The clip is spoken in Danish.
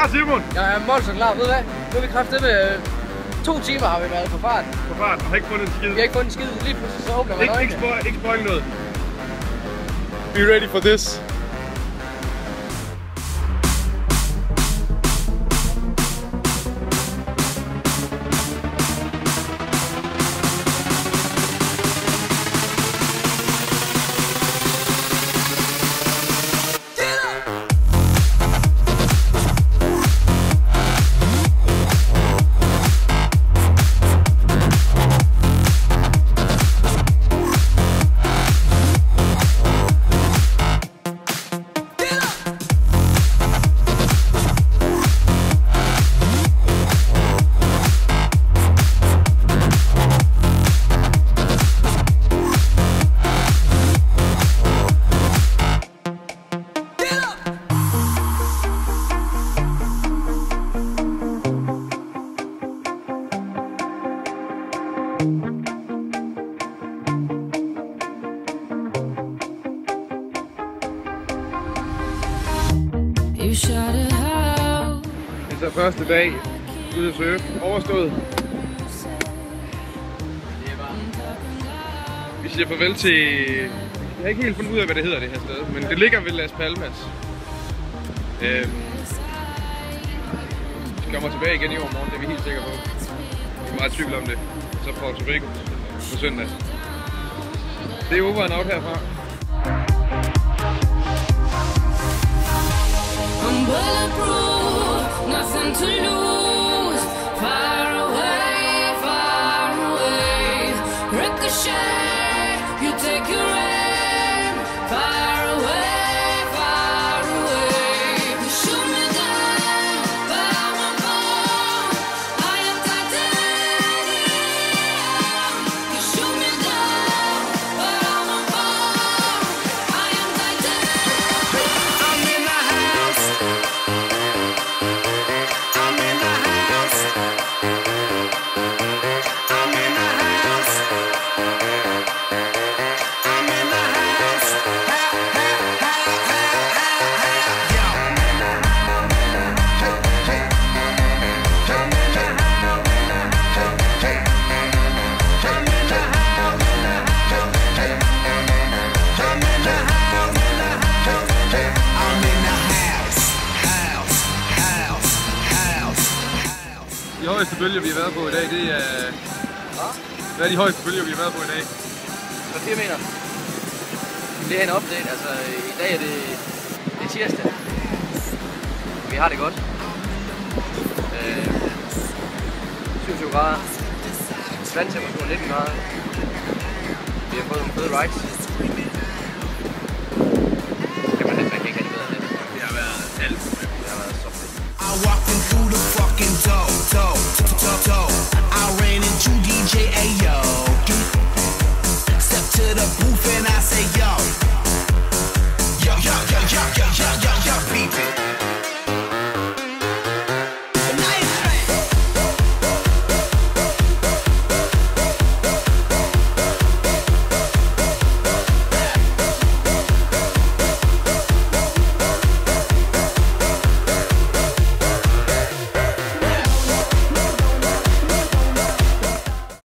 klar, Simon? Jeg er monster klar. Ved du hvad? Nu er vi kraftedeme 2 timer har vi været på fart. På fart, og har ikke fundet en skid. Vi har ikke fundet en skid. Lige pludselig så åbner man øjnene. Ikke spoil noget. Be ready for this. Det er så første dag ude at surfe. Overstået. Vi siger farvel til... Jeg har ikke helt fundet ud af, hvad det hedder det her sted, men det ligger ved Las Palmas. Vi kommer tilbage igen i overmorgen, det er vi helt sikre på. Vi er meget tvivl om det. Så Puerto Rico på søndag. Det er over and out herfra. I'm bulletproof, nothing to lose. Far away, ricochet. You take your aim. Far away, you shoot me down, but I won't fall. I am titanium. You shoot me down, but I won't fall. I am titanium. I'm in the house. I'm in the house. I'm in the house. I'm in the house. Yo. I'm in the house. I'm in the house. I'm in the house. I'm in the house. De højeste bølger, vi har været på i dag, det er... Hvad er de højeste bølger, vi har været på i dag? Så 4 meter. Det er en update. Altså, i dag er det tirsdag. Vi har det godt. 27 grader. Vandtemperatur 19 grader. Vi har fået nogle fede rides.